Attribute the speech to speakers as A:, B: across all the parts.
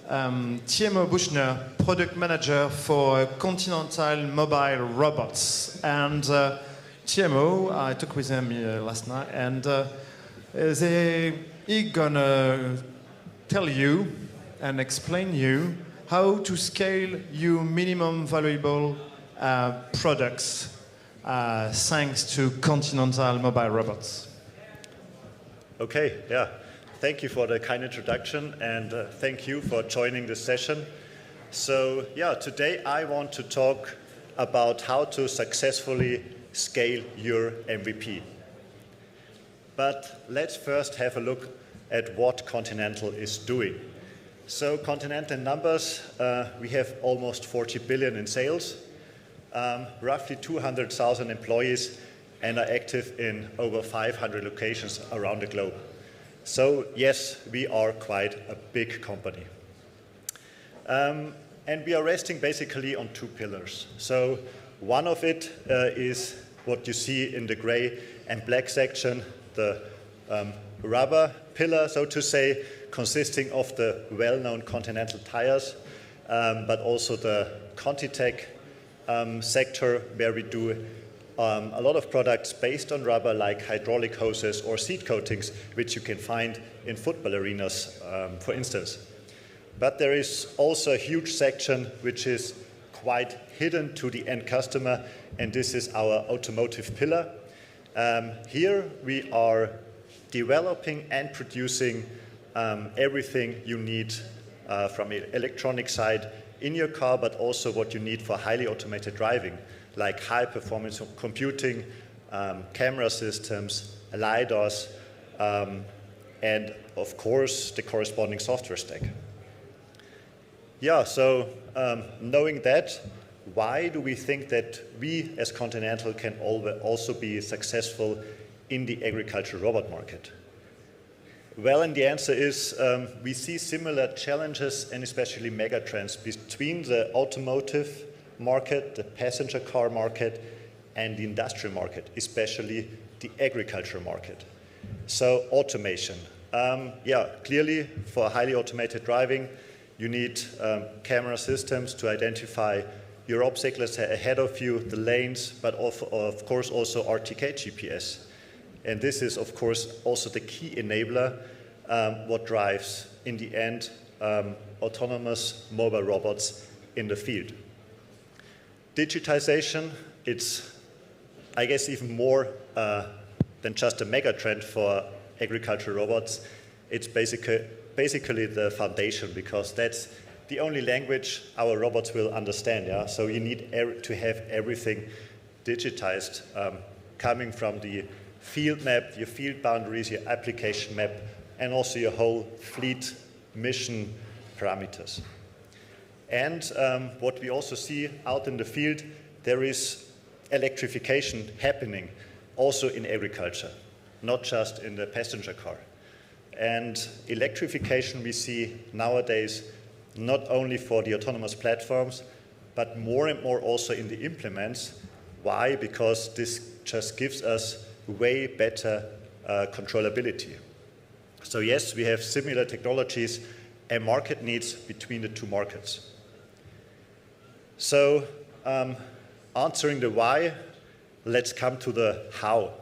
A: Thiemo Buchner, product manager for Continental Mobile Robots. And Thiemo, I talked with him last night, and he's gonna tell you and explain you how to scale your minimum valuable products thanks to Continental Mobile Robots.
B: Okay, yeah. Thank you for the kind introduction, and thank you for joining this session. So, yeah, today I want to talk about how to successfully scale your MVP. But let's first have a look at what Continental is doing. So, Continental numbers, we have almost 40 billion in sales, roughly 200,000 employees, and are active in over 500 locations around the globe. So yes, we are quite a big company. And we are resting basically on two pillars. So one of it is what you see in the gray and black section, the rubber pillar, so to say, consisting of the well-known Continental tires, but also the ContiTech sector, where we do a lot of products based on rubber, like hydraulic hoses or seat coatings, which you can find in football arenas, for instance. But there is also a huge section which is quite hidden to the end customer, and this is our automotive pillar. Here we are developing and producing everything you need from the electronic side in your car, but also what you need for highly automated driving, like high-performance computing, camera systems, LiDARs, and of course the corresponding software stack. Yeah, so knowing that, why do we think that we as Continental can also be successful in the agricultural robot market? Well, and the answer is we see similar challenges and especially megatrends between the automotive market, the passenger car market, and the industrial market, especially the agricultural market. So automation. Yeah, clearly for highly automated driving, you need camera systems to identify your obstacles ahead of you, the lanes, but of course also RTK GPS. And this is of course also the key enabler what drives in the end autonomous mobile robots in the field. Digitization, it's, I guess, even more than just a mega trend for agricultural robots. It's basically the foundation, because that's the only language our robots will understand. Yeah? So you need to have everything digitized, coming from the field map, your field boundaries, your application map, and also your whole fleet mission parameters. And what we also see out in the field, there is electrification happening also in agriculture, not just in the passenger car. And electrification we see nowadays not only for the autonomous platforms, but more and more also in the implements. Why? Because this just gives us way better controllability. So yes, we have similar technologies and market needs between the two markets. So, answering the why, let's come to the how.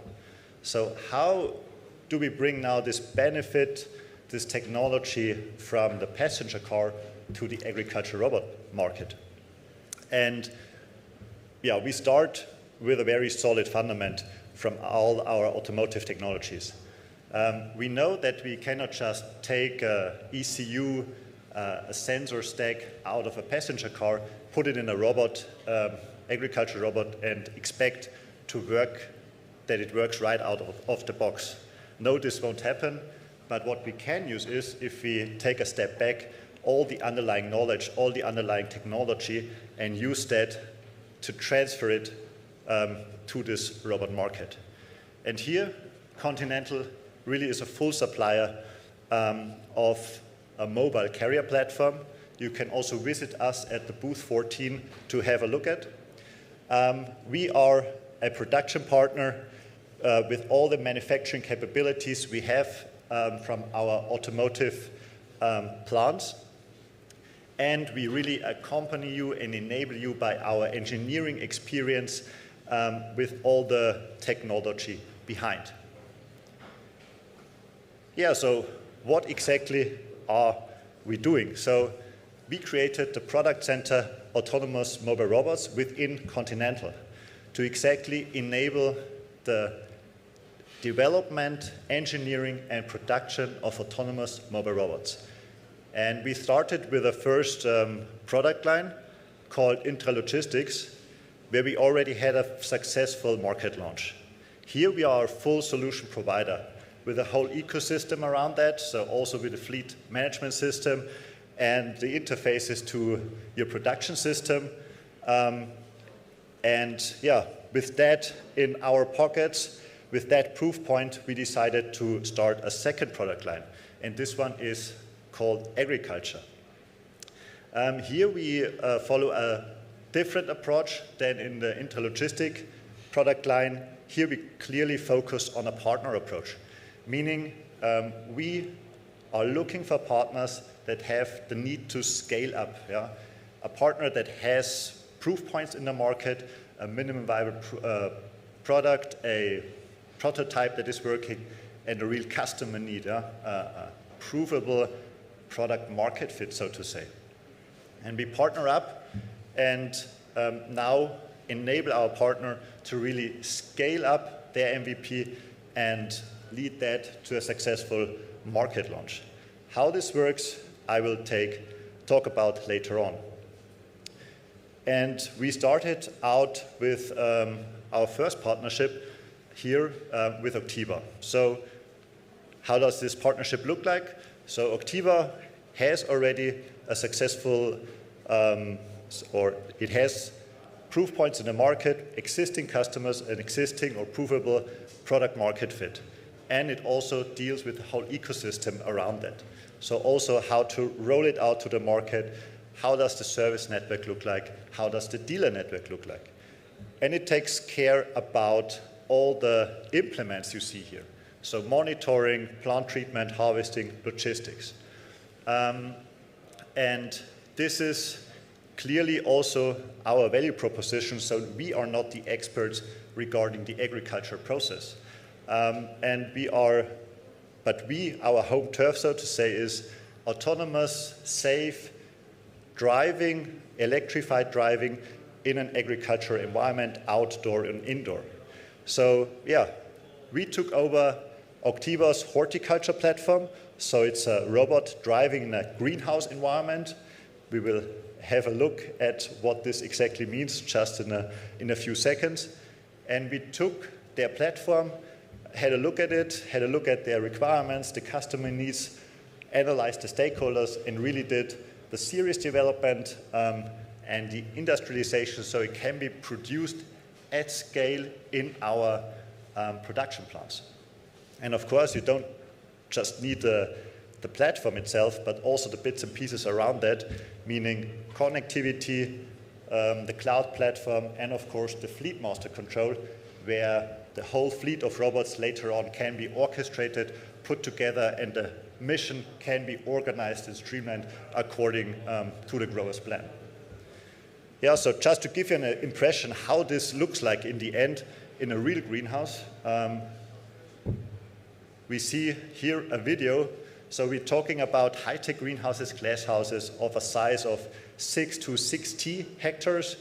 B: So how do we bring now this benefit, this technology from the passenger car to the agricultural robot market? And yeah, we start with a very solid fundament from all our automotive technologies. We know that we cannot just take ECU, a sensor stack out of a passenger car, put it in a robot, agricultural robot, and expect to work, that it works right out of the box. No, this won't happen, but what we can use is, if we take a step back, all the underlying knowledge, all the underlying technology, and use that to transfer it to this robot market. And here, Continental really is a full supplier of a mobile carrier platform. You can also visit us at the booth 14 to have a look at. We are a production partner with all the manufacturing capabilities we have from our automotive plants. and we really accompany you and enable you by our engineering experience with all the technology behind. Yeah, so what exactly are we doing? So we created the product center Autonomous Mobile Robots within Continental to exactly enable the development, engineering, and production of autonomous mobile robots. And we started with the first product line called Intralogistics, where we already had a successful market launch. Here we are a full solution provider with a whole ecosystem around that, so also with a fleet management system and the interfaces to your production system. And yeah, with that in our pockets, with that proof point, we decided to start a second product line. And this one is called agriculture. Here we follow a different approach than in the intralogistic product line. Here we clearly focus on a partner approach, meaning we are looking for partners that have the need to scale up. Yeah? A partner that has proof points in the market, a minimum viable product, a prototype that is working, and a real customer need, a provable product market fit, so to say. And we partner up and now enable our partner to really scale up their MVP and lead that to a successful market launch. How this works, I will talk about later on. And we started out with our first partnership here with Octiva. So how does this partnership look like? So Octiva has already a successful, or it has proof points in the market, existing customers, and existing or provable product market fit. And it also deals with the whole ecosystem around that. So also how to roll it out to the market, how does the service network look like, how does the dealer network look like. And it takes care about all the implements you see here. So monitoring, plant treatment, harvesting, logistics. And this is clearly also our value proposition, so we are not the experts regarding the agriculture process. And our home turf, so to say, is autonomous, safe driving, electrified driving in an agricultural environment, outdoor and indoor. So yeah, we took over Octiva's horticulture platform. So it's a robot driving in a greenhouse environment. We will have a look at what this exactly means just in a few seconds. And we took their platform, had a look at it, had a look at their requirements, the customer needs, analyzed the stakeholders, and really did the serious development and the industrialization so it can be produced at scale in our production plants. And of course, you don't just need the platform itself, but also the bits and pieces around that, meaning connectivity, the cloud platform, and of course the fleet master control, where the whole fleet of robots later on can be orchestrated, put together, and the mission can be organized and streamlined according to the grower's plan. Yeah, so just to give you an impression how this looks like in the end in a real greenhouse, we see here a video. So we're talking about high-tech greenhouses, glass houses of a size of 6 to 60 hectares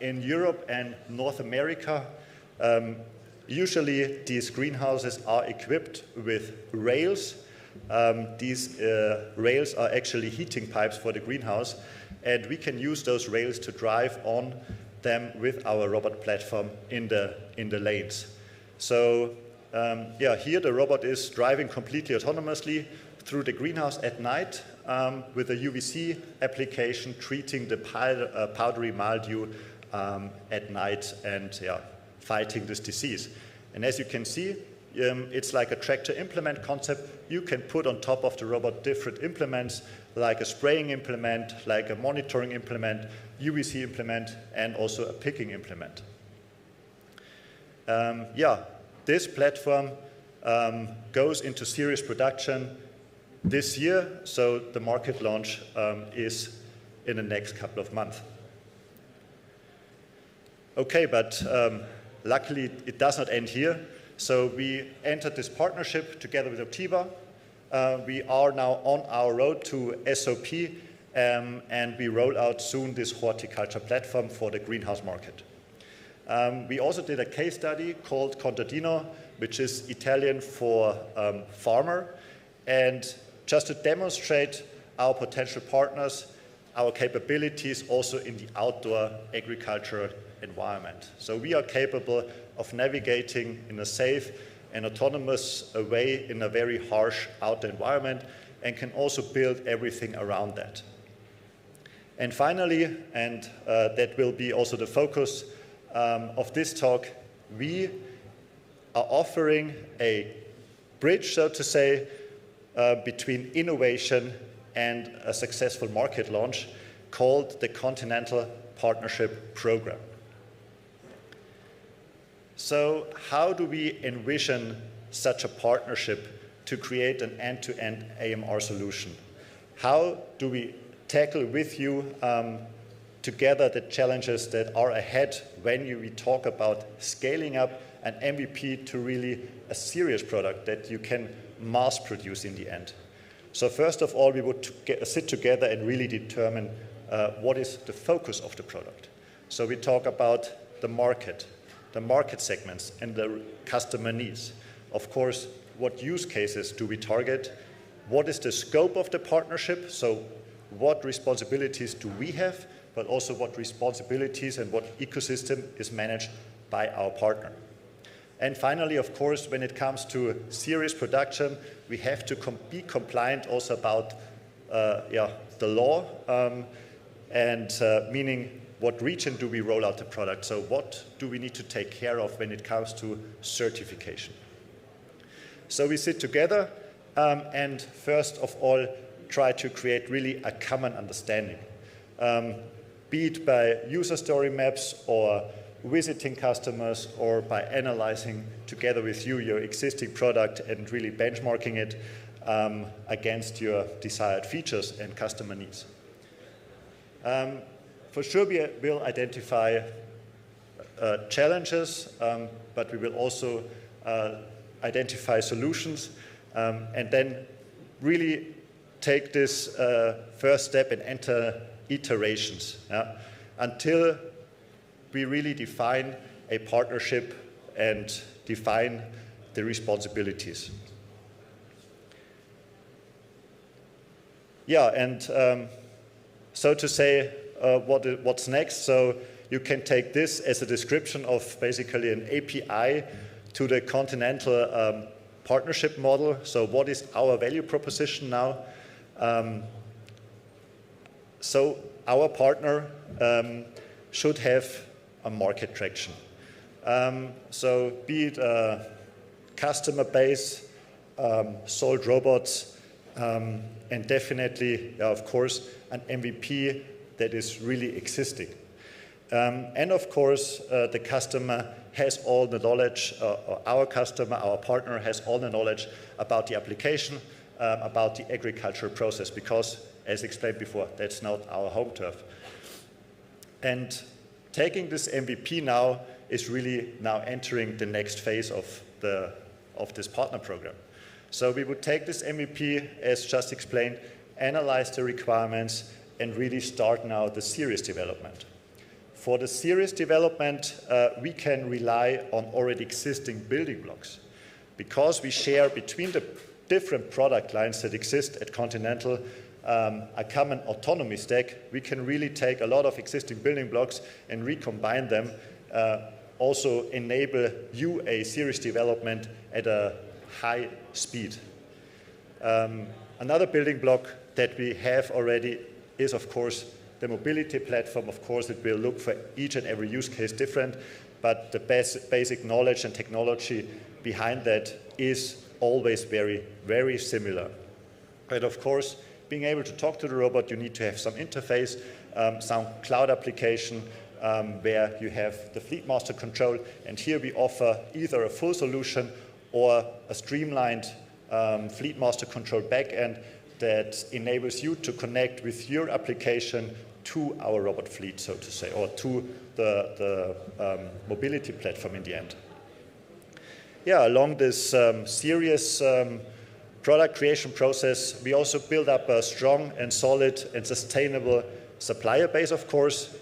B: in Europe and North America. Usually these greenhouses are equipped with rails. These rails are actually heating pipes for the greenhouse, and we can use those rails to drive on them with our robot platform in the lanes. So yeah, here the robot is driving completely autonomously through the greenhouse at night with a UVC application treating the powdery mildew at night and yeah, fighting this disease. And as you can see, it's like a tractor implement concept. You can put on top of the robot different implements, like a spraying implement, like a monitoring implement, UVC implement, and also a picking implement. Yeah, this platform goes into serious production this year, so the market launch is in the next couple of months. Okay, but luckily it does not end here. So we entered this partnership together with Optiva. We are now on our road to SOP, and we roll out soon this horticulture platform for the greenhouse market. We also did a case study called Contadino, which is Italian for farmer, and just to demonstrate our potential partners, our capabilities also in the outdoor agriculture environment. So we are capable of navigating in a safe and autonomous way in a very harsh outdoor environment, and can also build everything around that. And finally, and that will be also the focus of this talk, we are offering a bridge, so to say, between innovation and a successful market launch called the Continental Partnership Program. So how do we envision such a partnership to create an end-to-end AMR solution? How do we tackle with you together the challenges that are ahead when we talk about scaling up an MVP to really a serious product that you can mass produce in the end? So first of all, we would sit together and really determine what is the focus of the product. So we talk about the market segments and the customer needs. Of course, what use cases do we target? What is the scope of the partnership? So what responsibilities do we have, but also what responsibilities and what ecosystem is managed by our partner? And finally, of course, when it comes to serious production, we have to be compliant also about the law, meaning what region do we roll out the product? So what do we need to take care of when it comes to certification? So we sit together and first of all try to create really a common understanding, be it by user story maps or visiting customers or by analyzing together with you your existing product and really benchmarking it against your desired features and customer needs. For sure, we will identify challenges, but we will also identify solutions, and then really take this first step and enter iterations until we really define a partnership and define the responsibilities. Yeah, and so to say, what's next? So you can take this as a description of basically an API to the Continental partnership model. So what is our value proposition now? So our partner should have a market traction. So be it a customer base, sold robots, and definitely, of course, an MVP that is really existing. And of course, the customer has all the knowledge, or our customer, our partner has all the knowledge about the application, about the agricultural process, because as explained before, that's not our home turf. And taking this MVP now is really now entering the next phase of this partner program. So we would take this MVP, as just explained, analyze the requirements, and really start now the series development. For the series development, we can rely on already existing building blocks. Because we share between the different product lines that exist at Continental a common autonomy stack, we can really take a lot of existing building blocks and recombine them, also enable you a series development at a high speed. Another building block that we have already is, of course, the mobility platform. Of course, it will look for each and every use case different, but the basic knowledge and technology behind that is always very, very similar. But of course, being able to talk to the robot, you need to have some interface, some cloud application where you have the fleet master control. And here we offer either a full solution or a streamlined fleet master control backend that enables you to connect with your application to our robot fleet, so to say, or to the mobility platform in the end. Yeah, along this serious product creation process, we also build up a strong and solid and sustainable supplier base, of course.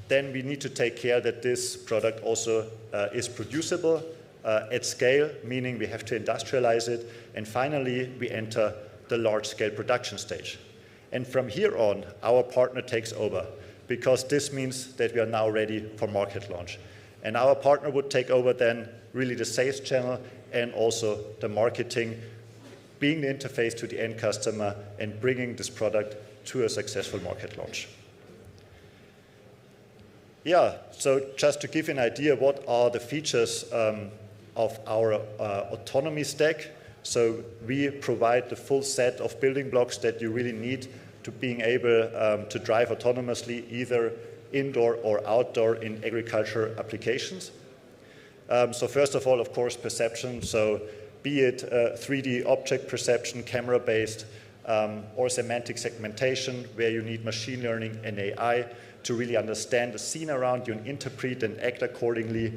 B: Then we need to take care that this product also is producible at scale, meaning we have to industrialize it. And finally, we enter the large-scale production stage. And from here on, our partner takes over, because this means that we are now ready for market launch. And our partner would take over then really the sales channel and also the marketing, being the interface to the end customer and bringing this product to a successful market launch. Yeah, so just to give you an idea, what are the features of our autonomy stack? So we provide the full set of building blocks that you really need to being able to drive autonomously, either indoor or outdoor in agriculture applications. So first of all, of course, perception. So be it 3D object perception, camera-based, or semantic segmentation, where you need machine learning and AI to really understand the scene around you and interpret and act accordingly,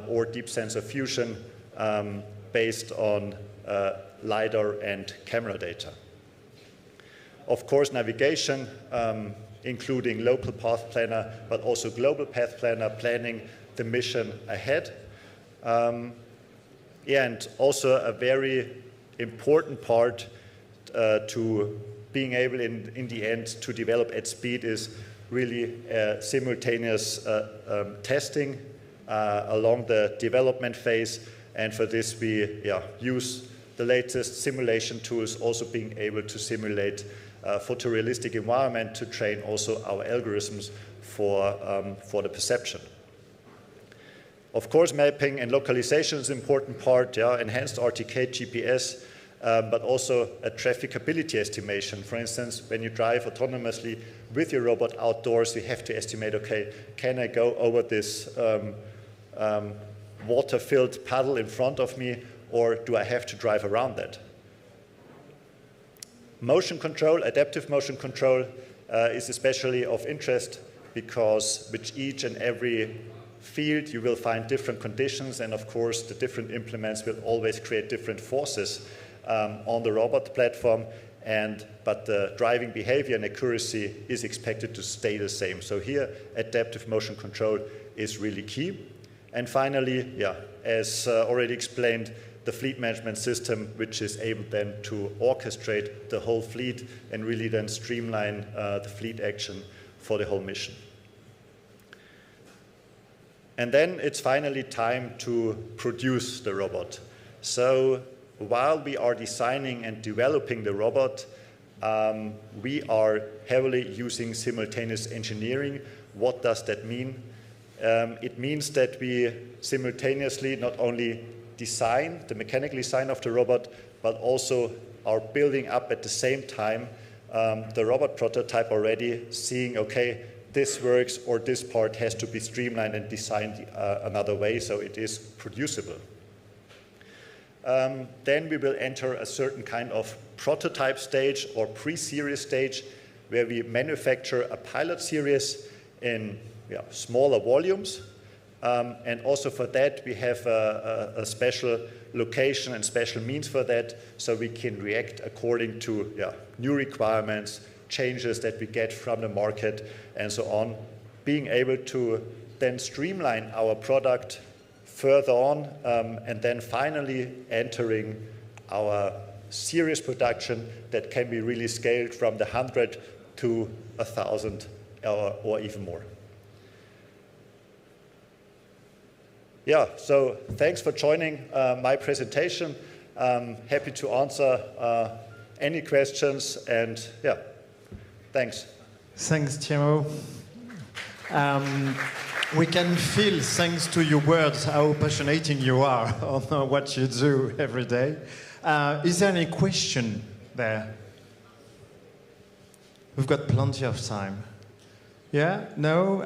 B: or deep sensor fusion based on LiDAR and camera data. Of course, navigation, including local path planner, but also global path planner, planning the mission ahead. And also a very important part to being able in the end to develop at speed is really simultaneous testing along the development phase. And for this we use the latest simulation tools, also being able to simulate photorealistic environment to train also our algorithms for the perception. Of course, mapping and localization is an important part, enhanced RTK, GPS, but also a trafficability estimation. For instance, when you drive autonomously with your robot outdoors, you have to estimate, okay, can I go over this water-filled puddle in front of me, or do I have to drive around that? Motion control, adaptive motion control, is especially of interest because with each and every field you will find different conditions, and of course the different implements will always create different forces on the robot platform, but the driving behavior and accuracy is expected to stay the same. So here adaptive motion control is really key. And finally, as already explained, the fleet management system, which is able then to orchestrate the whole fleet and really then streamline the fleet action for the whole mission. And then it's finally time to produce the robot. So while we are designing and developing the robot, we are heavily using simultaneous engineering. What does that mean? It means that we simultaneously not only design the mechanical design of the robot, but also are building up at the same time the robot prototype already, seeing, okay, this works or this part has to be streamlined and designed another way so it is producible. Then we will enter a certain kind of prototype stage or pre-series stage where we manufacture a pilot series in smaller volumes. And also for that we have a special location and special means for that, so we can react according to new requirements, changes that we get from the market and so on, being able to then streamline our product further on, and then finally entering our series production that can be really scaled from the 100 to 1,000 or even more. So thanks for joining my presentation. Happy to answer any questions, and thanks.
A: Thanks, Thiemo. We can feel, thanks to your words, how passionate you are on what you do every day. Is there any question there? We've got plenty of time. Yeah? No?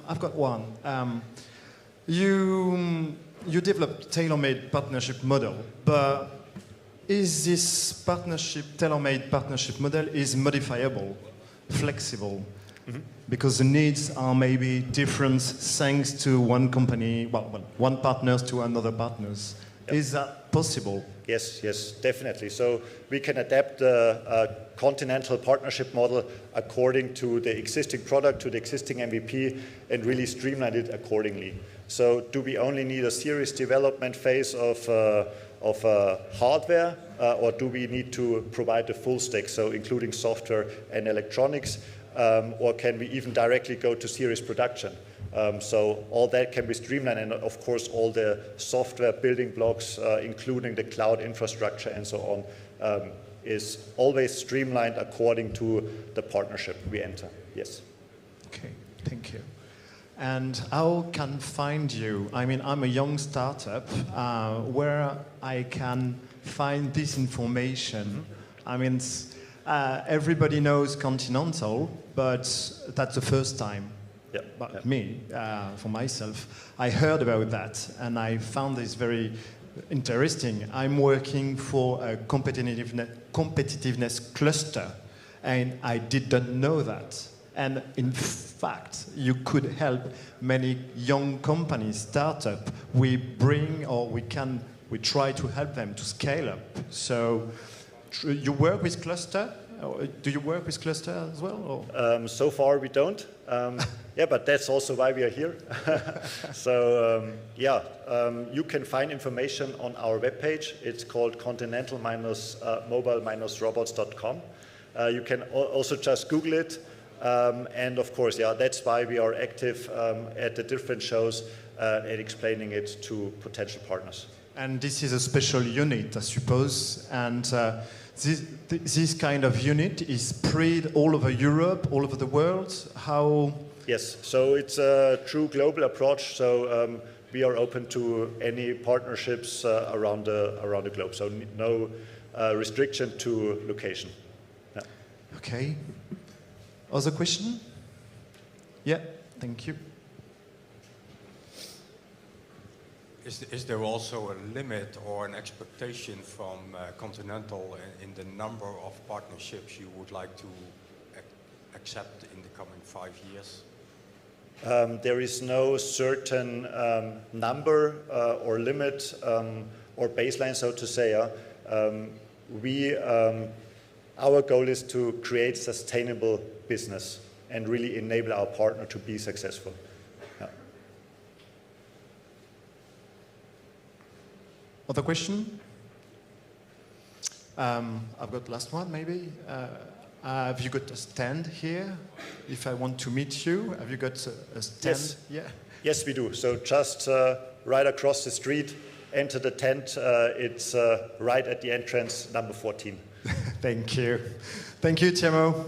A: I've got one. You developed tailor-made partnership model, but is this partnership, tailor-made partnership model is modifiable, flexible? Because the needs are maybe different thanks to one company, one partners to another partners. Yep. Is that possible?
B: Yes, yes, definitely. So we can adapt the continental partnership model according to the existing product, to the existing MVP, and really streamline it accordingly. So do we only need a series development phase of hardware, or do we need to provide the full stack, so including software and electronics, or can we even directly go to series production? So all that can be streamlined, and of course all the software building blocks, including the cloud infrastructure and so on, is always streamlined according to the partnership we enter. Yes.
A: Okay, thank you. And how can find you? I mean, I'm a young startup. Where I can find this information? I mean, everybody knows Continental, but that's the first time.
B: Yep.
A: But
B: yep.
A: Me, for myself, I heard about that, and I found this very interesting. I'm working for a competitiveness cluster, and I didn't know that. And in fact, you could help many young companies, startup. We try to help them to scale up. So, you work with cluster? Do you work with cluster as well? Or?
B: So far, we don't. Yeah, but that's also why we are here. So, you can find information on our webpage. It's called Continental Mobile Robots.com. You can also just Google it. And of course, that's why we are active at the different shows and explaining it to potential partners.
A: And this is a special unit, I suppose. And this kind of unit is spread all over Europe, all over the world. How?
B: Yes, so it's a true global approach. So we are open to any partnerships around the globe. So no restriction to location. Yeah.
A: Okay. Other question? Yeah, thank you.
C: Is there also a limit or an expectation from Continental in the number of partnerships you would like to accept in the coming 5 years?
B: There is no certain number or limit or baseline, so to say. Our goal is to create sustainable business and really enable our partner to be successful. Yeah.
A: Other question? I've got last one, maybe. Have you got a stand here? If I want to meet you, have you got a stand?
B: Yes.
A: Yeah.
B: Yes, we do. So just right across the street, enter the tent. It's right at the entrance, number 14.
A: Thank you. Thank you, Thiemo.